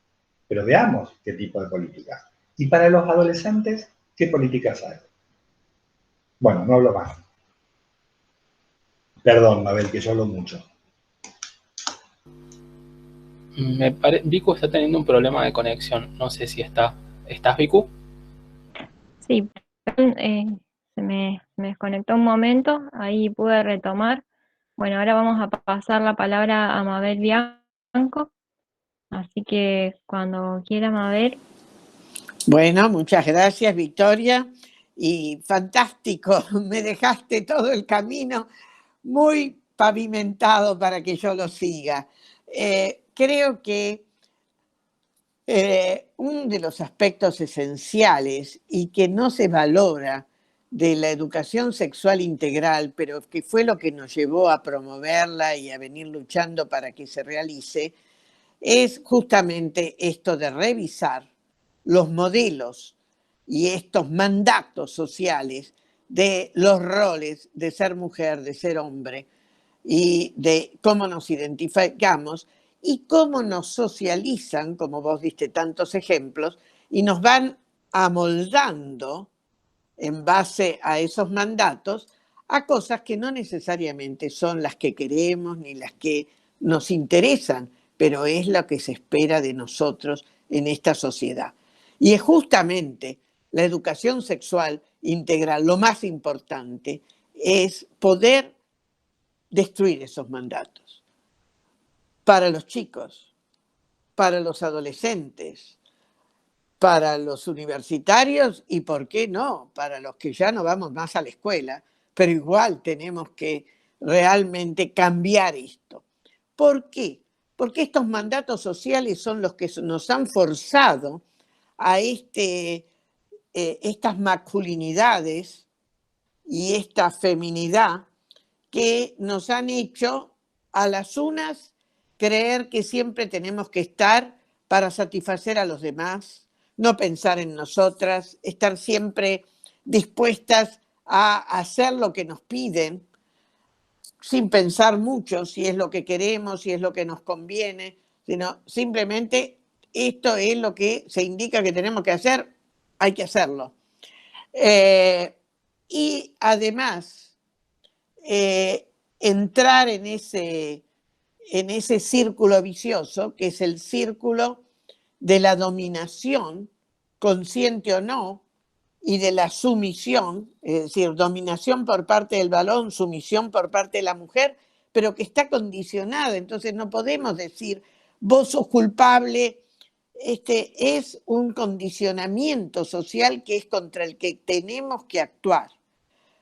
pero veamos qué tipo de políticas. Y para los adolescentes, ¿qué políticas hay? Bueno, no hablo más. Perdón, Mabel, que yo hablo mucho. Vicu está teniendo un problema de conexión. No sé si está. ¿Estás, Vicu? Sí, se me desconectó un momento, ahí pude retomar. Bueno, ahora vamos a pasar la palabra a Mabel Bianco, así que cuando quiera, Mabel. Bueno, muchas gracias, Victoria. Y fantástico, me dejaste todo el camino muy pavimentado para que yo lo siga. Creo que uno de los aspectos esenciales y que no se valora de la educación sexual integral, pero que fue lo que nos llevó a promoverla y a venir luchando para que se realice, es justamente esto de revisar los modelos y estos mandatos sociales de los roles de ser mujer, de ser hombre, y de cómo nos identificamos y cómo nos socializan, como vos diste tantos ejemplos, y nos van amoldando en base a esos mandatos a cosas que no necesariamente son las que queremos ni las que nos interesan, pero es lo que se espera de nosotros en esta sociedad. Y es justamente la educación sexual integral, lo más importante, es poder destruir esos mandatos. Para los chicos, para los adolescentes, para los universitarios y, ¿por qué no?, para los que ya no vamos más a la escuela, pero igual tenemos que realmente cambiar esto. ¿Por qué? Porque estos mandatos sociales son los que nos han forzado a estas masculinidades y esta feminidad que nos han hecho a las unas creer que siempre tenemos que estar para satisfacer a los demás, no pensar en nosotras, estar siempre dispuestas a hacer lo que nos piden, sin pensar mucho si es lo que queremos, si es lo que nos conviene, sino simplemente esto es lo que se indica que tenemos que hacer, hay que hacerlo. Y además, entrar en ese círculo vicioso, que es el círculo de la dominación, consciente o no, y de la sumisión, es decir, dominación por parte del varón, sumisión por parte de la mujer, pero que está condicionada. Entonces no podemos decir, vos sos culpable. Es un condicionamiento social que es contra el que tenemos que actuar.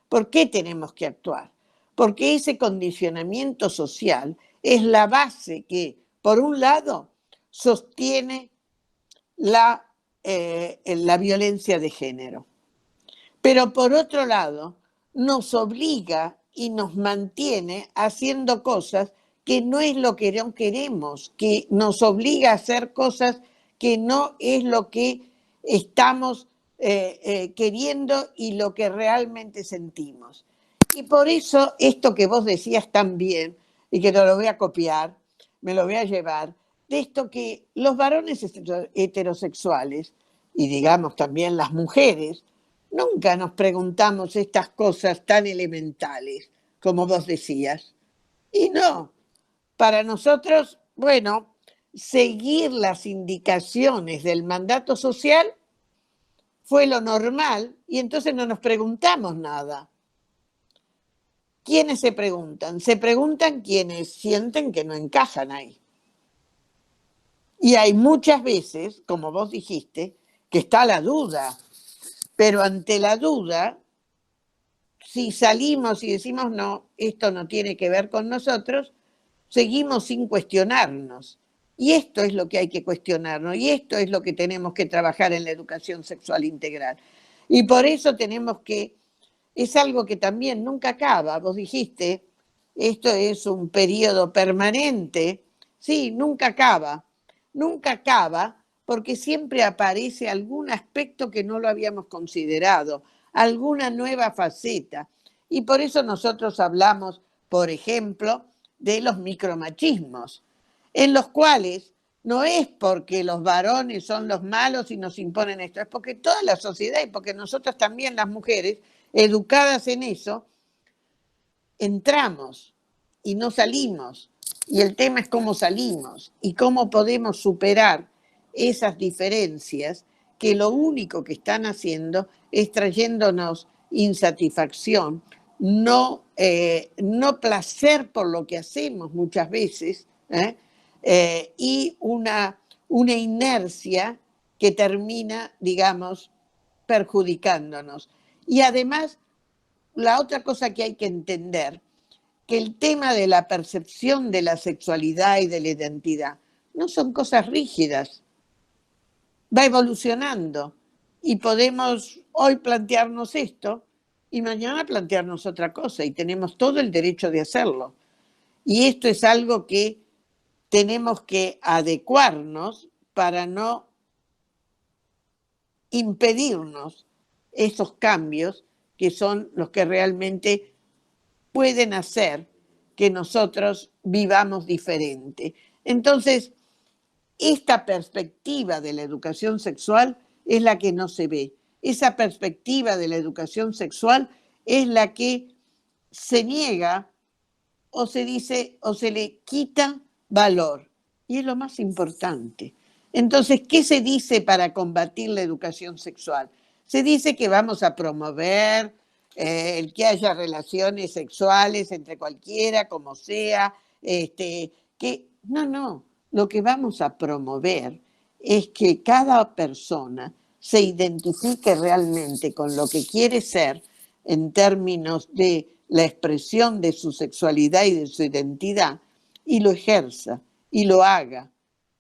¿Por qué tenemos que actuar? Porque ese condicionamiento social es la base que, por un lado, sostiene la violencia de género. Pero por otro lado, nos obliga y nos mantiene haciendo cosas que no es lo que no queremos, que nos obliga a hacer cosas que no es lo que estamos queriendo y lo que realmente sentimos. Y por eso esto que vos decías también, y que no lo voy a copiar, me lo voy a llevar, de esto que los varones heterosexuales, y digamos también las mujeres, nunca nos preguntamos estas cosas tan elementales, como vos decías. Y no, para nosotros, bueno, seguir las indicaciones del mandato social fue lo normal y entonces no nos preguntamos nada. ¿Quiénes se preguntan? Se preguntan quienes sienten que no encajan ahí. Y hay muchas veces, como vos dijiste, que está la duda. Pero ante la duda, si salimos y decimos no, esto no tiene que ver con nosotros, seguimos sin cuestionarnos. Y esto es lo que hay que cuestionarnos y esto es lo que tenemos que trabajar en la educación sexual integral. Y por eso tenemos que, es algo que también nunca acaba, vos dijiste, esto es un periodo permanente, sí, nunca acaba porque siempre aparece algún aspecto que no lo habíamos considerado, alguna nueva faceta. Y por eso nosotros hablamos, por ejemplo, de los micromachismos, en los cuales no es porque los varones son los malos y nos imponen esto, es porque toda la sociedad y porque nosotras también las mujeres, educadas en eso, entramos y no salimos. Y el tema es cómo salimos y cómo podemos superar esas diferencias que lo único que están haciendo es trayéndonos insatisfacción, no placer por lo que hacemos muchas veces, y una inercia que termina, digamos, perjudicándonos. Y además, la otra cosa que hay que entender, que el tema de la percepción de la sexualidad y de la identidad no son cosas rígidas, va evolucionando y podemos hoy plantearnos esto y mañana plantearnos otra cosa y tenemos todo el derecho de hacerlo. Y esto es algo que tenemos que adecuarnos para no impedirnos esos cambios que son los que realmente pueden hacer que nosotros vivamos diferente. Entonces, esta perspectiva de la educación sexual es la que no se ve. Esa perspectiva de la educación sexual es la que se niega o se dice o se le quita valor. Y es lo más importante. Entonces, ¿qué se dice para combatir la educación sexual? Se dice que vamos a promover el que haya relaciones sexuales entre cualquiera, como sea, no, lo que vamos a promover es que cada persona se identifique realmente con lo que quiere ser en términos de la expresión de su sexualidad y de su identidad y lo ejerza y lo haga,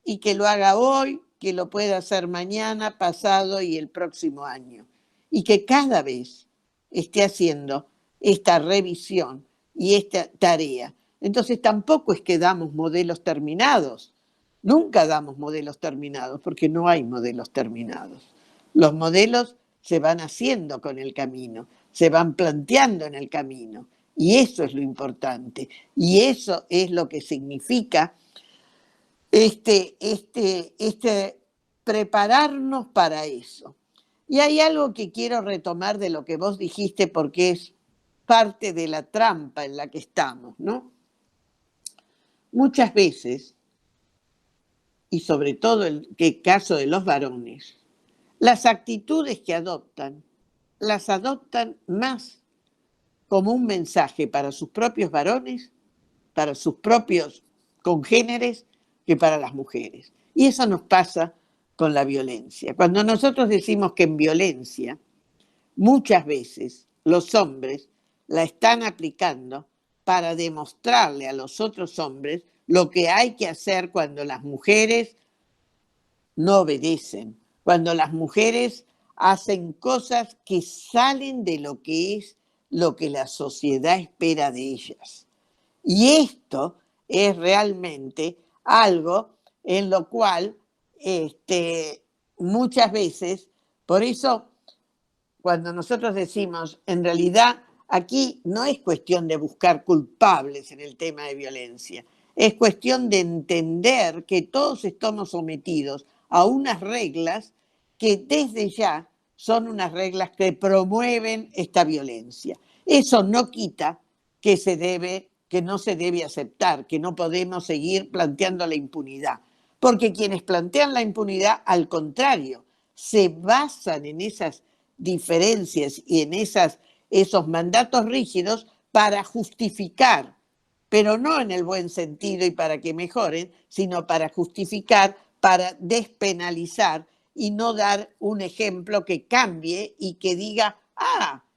y que lo haga hoy, que lo pueda hacer mañana, pasado y el próximo año, y que cada vez esté haciendo esta revisión y esta tarea. Entonces tampoco es que damos modelos terminados, nunca damos modelos terminados porque no hay modelos terminados. Los modelos se van haciendo con el camino, se van planteando en el camino y eso es lo importante y eso es lo que significa prepararnos para eso. Y hay algo que quiero retomar de lo que vos dijiste porque es parte de la trampa en la que estamos, ¿no? Muchas veces, y sobre todo en el caso de los varones, las actitudes que adoptan, las adoptan más como un mensaje para sus propios varones, para sus propios congéneres, que para las mujeres. Y eso nos pasa con la violencia. Cuando nosotros decimos que en violencia, muchas veces los hombres la están aplicando para demostrarle a los otros hombres lo que hay que hacer cuando las mujeres no obedecen, cuando las mujeres hacen cosas que salen de lo que es lo que la sociedad espera de ellas. Y esto es realmente algo en lo cual muchas veces, por eso cuando nosotros decimos, en realidad aquí no es cuestión de buscar culpables en el tema de violencia, es cuestión de entender que todos estamos sometidos a unas reglas que desde ya son unas reglas que promueven esta violencia. Eso no quita que no se debe aceptar, que no podemos seguir planteando la impunidad, porque quienes plantean la impunidad, al contrario, se basan en esas diferencias y en esos mandatos rígidos para justificar, pero no en el buen sentido y para que mejoren, sino para justificar, para despenalizar y no dar un ejemplo que cambie y que diga,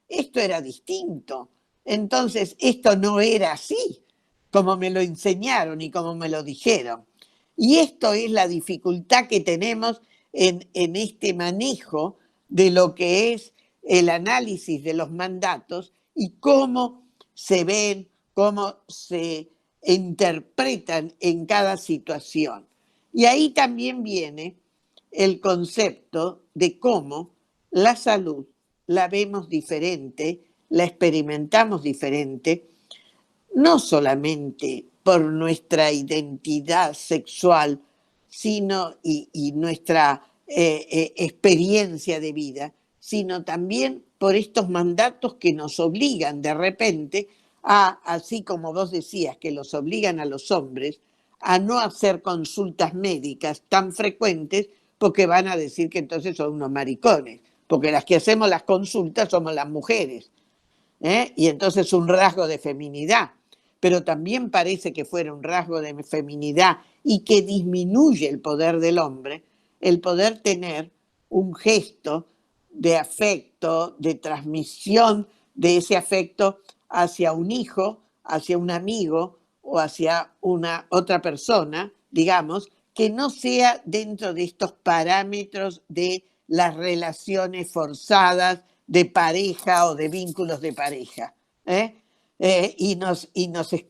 esto era distinto. Entonces, esto no era así, como me lo enseñaron y como me lo dijeron. Y esto es la dificultad que tenemos en este manejo de lo que es el análisis de los mandatos y cómo se ven, cómo se interpretan en cada situación. Y ahí también viene el concepto de cómo la salud la vemos diferente, la experimentamos diferente, no solamente por nuestra identidad sexual, sino y nuestra experiencia de vida, sino también por estos mandatos que nos obligan de repente así como vos decías, que los obligan a los hombres a no hacer consultas médicas tan frecuentes porque van a decir que entonces son unos maricones, porque las que hacemos las consultas somos las mujeres, y entonces un rasgo de feminidad, pero también parece que fuera un rasgo de feminidad y que disminuye el poder del hombre, el poder tener un gesto de afecto, de transmisión de ese afecto hacia un hijo, hacia un amigo o hacia una otra persona, digamos, que no sea dentro de estos parámetros de las relaciones forzadas de pareja o de vínculos de pareja. Y nos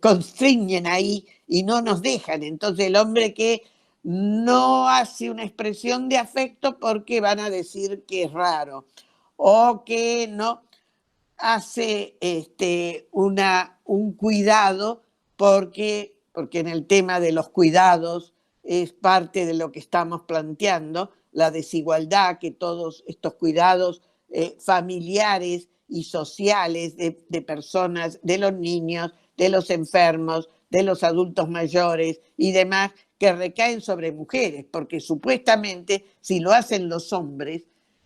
constriñen ahí y no nos dejan. Entonces el hombre que no hace una expresión de afecto porque van a decir que es raro o que no hace un cuidado porque en el tema de los cuidados es parte de lo que estamos planteando, la desigualdad que todos estos cuidados familiares y sociales de personas, de los niños, de los enfermos, de los adultos mayores y demás, que recaen sobre mujeres, porque supuestamente si lo hacen los hombres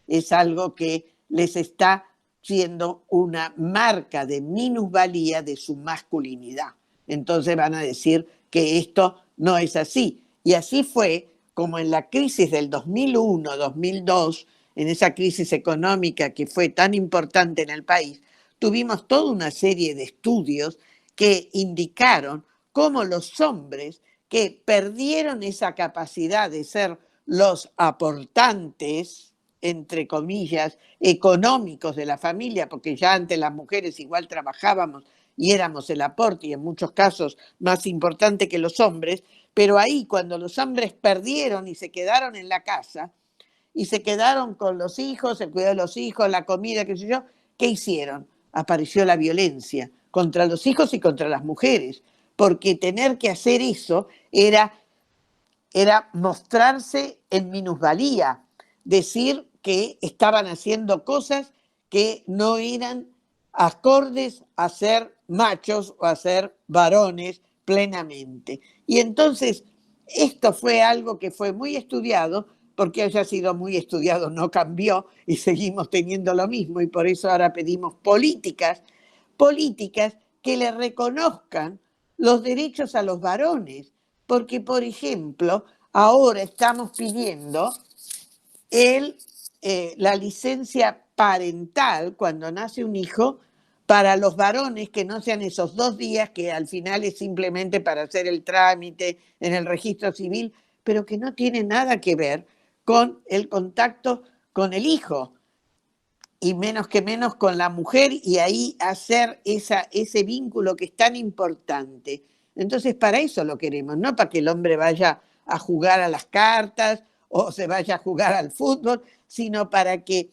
es algo que les está siendo una marca de minusvalía de su masculinidad. Entonces van a decir que esto no es así. Y así fue como en la crisis del 2001-2002, en esa crisis económica que fue tan importante en el país, tuvimos toda una serie de estudios que indicaron cómo los hombres que perdieron esa capacidad de ser los aportantes, entre comillas, económicos de la familia, porque ya antes las mujeres igual trabajábamos y éramos el aporte y en muchos casos más importante que los hombres, pero ahí cuando los hombres perdieron y se quedaron en la casa y se quedaron con los hijos, el cuidado de los hijos, la comida, qué sé yo, ¿qué hicieron? Apareció la violencia contra los hijos y contra las mujeres, porque tener que hacer eso era mostrarse en minusvalía, decir que estaban haciendo cosas que no eran acordes a ser machos o a ser varones plenamente. Y entonces esto fue algo que fue muy estudiado, porque haya sido muy estudiado no cambió y seguimos teniendo lo mismo, y por eso ahora pedimos políticas que le reconozcan los derechos a los varones, porque, por ejemplo, ahora estamos pidiendo la licencia parental cuando nace un hijo para los varones, que no sean esos 2 días que al final es simplemente para hacer el trámite en el registro civil, pero que no tiene nada que ver con el contacto con el hijo, y menos con la mujer, y ahí hacer ese vínculo que es tan importante. Entonces, para eso lo queremos, no para que el hombre vaya a jugar a las cartas o se vaya a jugar al fútbol, sino para que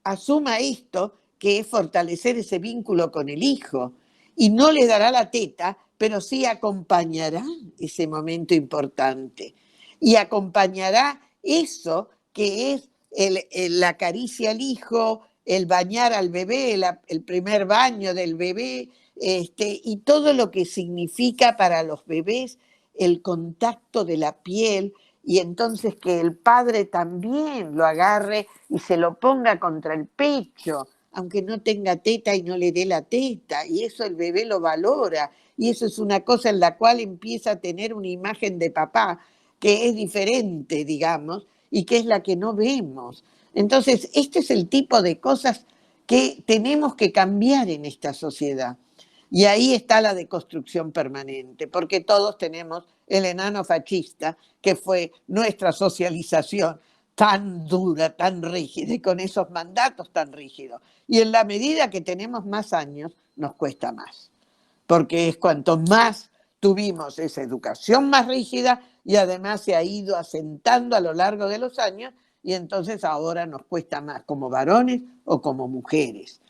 asuma esto, que es fortalecer ese vínculo con el hijo. Y no le dará la teta, pero sí acompañará ese momento importante. Y acompañará eso que es la caricia al hijo, el bañar al bebé, el primer baño del bebé, y todo lo que significa para los bebés el contacto de la piel, y entonces que el padre también lo agarre y se lo ponga contra el pecho, aunque no tenga teta y no le dé la teta, y eso el bebé lo valora, y eso es una cosa en la cual empieza a tener una imagen de papá que es diferente, digamos, y que es la que no vemos. Entonces, este es el tipo de cosas que tenemos que cambiar en esta sociedad. Y ahí está la deconstrucción permanente, porque todos tenemos el enano fascista, que fue nuestra socialización tan dura, tan rígida, y con esos mandatos tan rígidos. Y en la medida que tenemos más años, nos cuesta más, porque es cuanto más tuvimos esa educación más rígida, y además se ha ido asentando a lo largo de los años, y entonces ahora nos cuesta más como varones o como mujeres.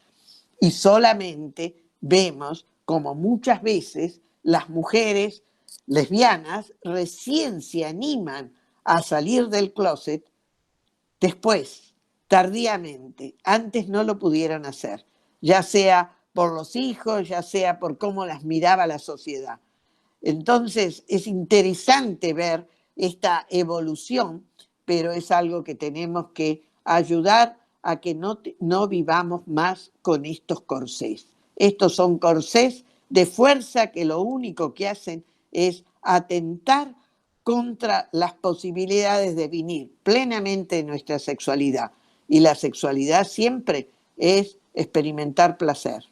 Y solamente vemos como muchas veces las mujeres lesbianas recién se animan a salir del closet después, tardíamente. Antes no lo pudieron hacer, ya sea por los hijos, ya sea por cómo las miraba la sociedad. Entonces es interesante ver esta evolución, pero es algo que tenemos que ayudar a que no vivamos más con estos corsés. Estos son corsés de fuerza que lo único que hacen es atentar contra las posibilidades de vivir plenamente nuestra sexualidad. Y la sexualidad siempre es experimentar placer.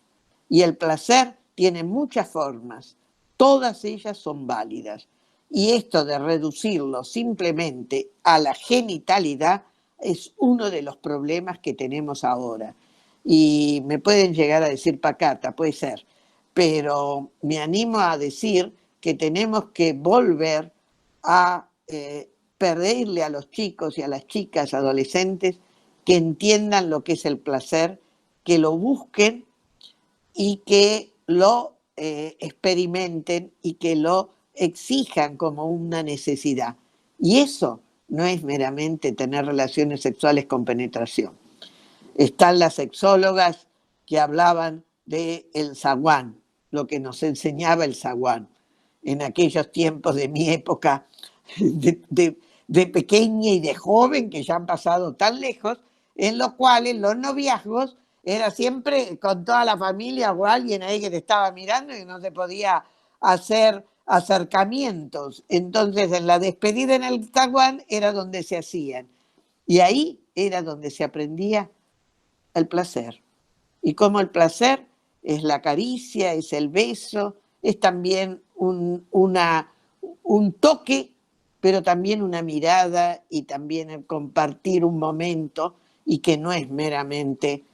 Y el placer tiene muchas formas. Todas ellas son válidas. Y esto de reducirlo simplemente a la genitalidad es uno de los problemas que tenemos ahora. Y me pueden llegar a decir pacata, puede ser, pero me animo a decir que tenemos que volver a pedirle a los chicos y a las chicas adolescentes que entiendan lo que es el placer, que lo busquen y que lo experimenten y que lo exijan como una necesidad. Y eso no es meramente tener relaciones sexuales con penetración. Están las sexólogas que hablaban del zaguán, lo que nos enseñaba el zaguán. En aquellos tiempos de mi época de pequeña y de joven, que ya han pasado tan lejos, en los cuales los noviazgos era siempre con toda la familia o alguien ahí que te estaba mirando y no se podía hacer acercamientos. Entonces, en la despedida en el zaguán era donde se hacían. Y ahí era donde se aprendía el placer. Y como el placer es la caricia, es el beso, es también un toque, pero también una mirada y también el compartir un momento, y que no es meramente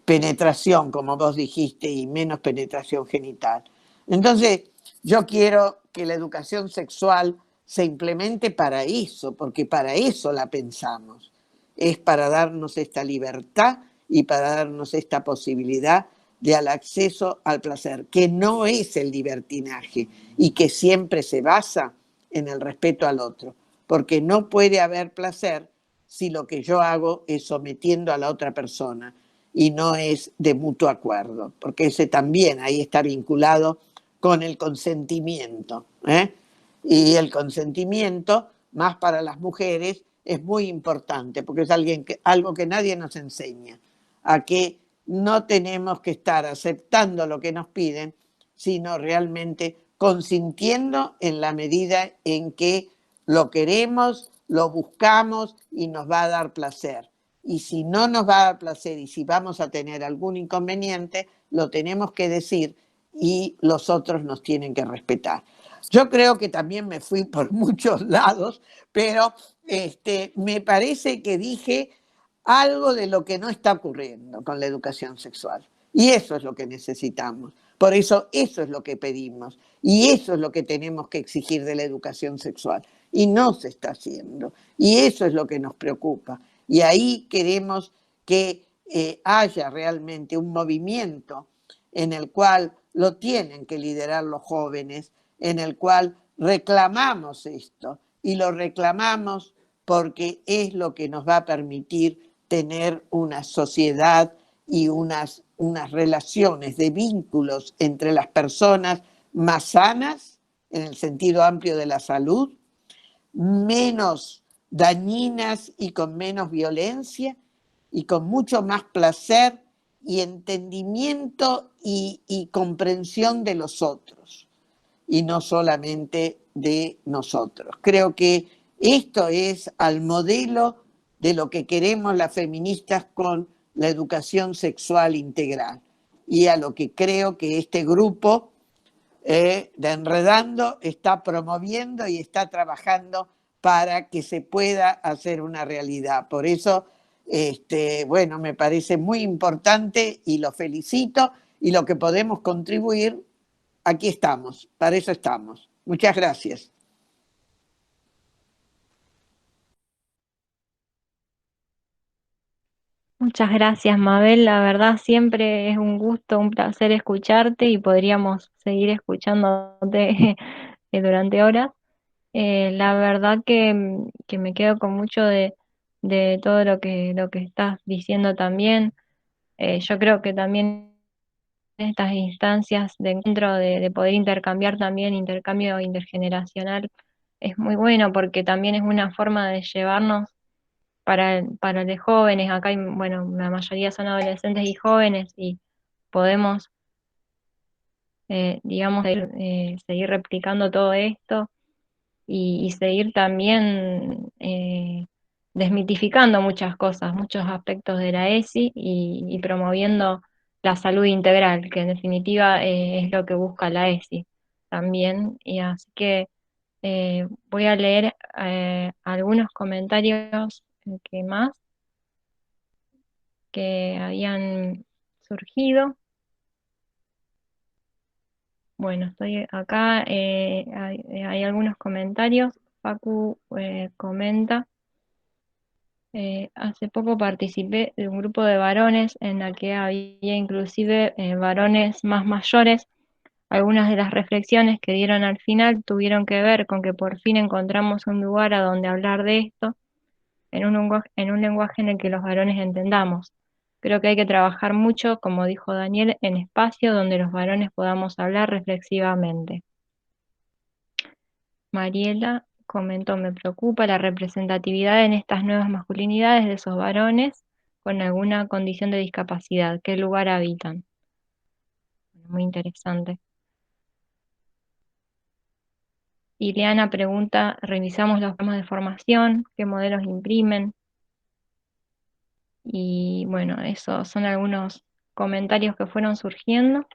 penetración, como vos dijiste, y menos penetración genital. Entonces, yo quiero que la educación sexual se implemente para eso, porque para eso la pensamos. Es para darnos esta libertad y para darnos esta posibilidad del acceso al placer, que no es el libertinaje y que siempre se basa en el respeto al otro, porque no puede haber placer si lo que yo hago es sometiendo a la otra persona y no es de mutuo acuerdo, porque ese también ahí está vinculado con el consentimiento, Y el consentimiento, más para las mujeres, es muy importante, porque es algo que nadie nos enseña, a que no tenemos que estar aceptando lo que nos piden, sino realmente consintiendo en la medida en que lo queremos, lo buscamos y nos va a dar placer. Y si no nos va a dar placer y si vamos a tener algún inconveniente, lo tenemos que decir y los otros nos tienen que respetar. Yo creo que también me fui por muchos lados, pero me parece que dije algo de lo que no está ocurriendo con la educación sexual. Y eso es lo que necesitamos. Por eso es lo que pedimos. Y eso es lo que tenemos que exigir de la educación sexual. Y no se está haciendo. Y eso es lo que nos preocupa. Y ahí queremos que haya realmente un movimiento en el cual lo tienen que liderar los jóvenes, en el cual reclamamos esto. Y lo reclamamos porque es lo que nos va a permitir tener una sociedad y unas relaciones de vínculos entre las personas más sanas, en el sentido amplio de la salud, menos dañinas y con menos violencia y con mucho más placer y entendimiento y comprensión de los otros y no solamente de nosotros. Creo que esto es al modelo de lo que queremos las feministas con la educación sexual integral y a lo que creo que este grupo de Enredando está promoviendo y está trabajando para que se pueda hacer una realidad. Por eso, bueno, me parece muy importante y lo felicito y lo que podemos contribuir, aquí estamos, para eso estamos. Muchas gracias. Muchas gracias, Mabel. La verdad siempre es un gusto, un placer escucharte y podríamos seguir escuchándote durante horas. La verdad que me quedo con mucho de todo lo que estás diciendo también. Yo creo que también en estas instancias de encuentro, de poder intercambiar también, intercambio intergeneracional, es muy bueno porque también es una forma de llevarnos para los jóvenes. Acá hay, bueno, la mayoría son adolescentes y jóvenes y podemos, digamos, seguir replicando todo esto y seguir también desmitificando muchas cosas, muchos aspectos de la ESI y promoviendo la salud integral, que en definitiva es lo que busca la ESI también. Y así que voy a leer algunos comentarios que más que habían surgido. Bueno, estoy acá, hay algunos comentarios. Facu comenta. Hace poco participé de un grupo de varones en la que había inclusive varones más mayores. Algunas de las reflexiones que dieron al final tuvieron que ver con que por fin encontramos un lugar a donde hablar de esto, en un lenguaje en el que los varones entendamos. Creo que hay que trabajar mucho, como dijo Daniel, en espacio donde los varones podamos hablar reflexivamente. Mariela comentó, me preocupa la representatividad en estas nuevas masculinidades de esos varones con alguna condición de discapacidad. ¿Qué lugar habitan? Muy interesante. Ileana pregunta, revisamos los temas de formación, qué modelos imprimen. Y bueno, esos son algunos comentarios que fueron surgiendo.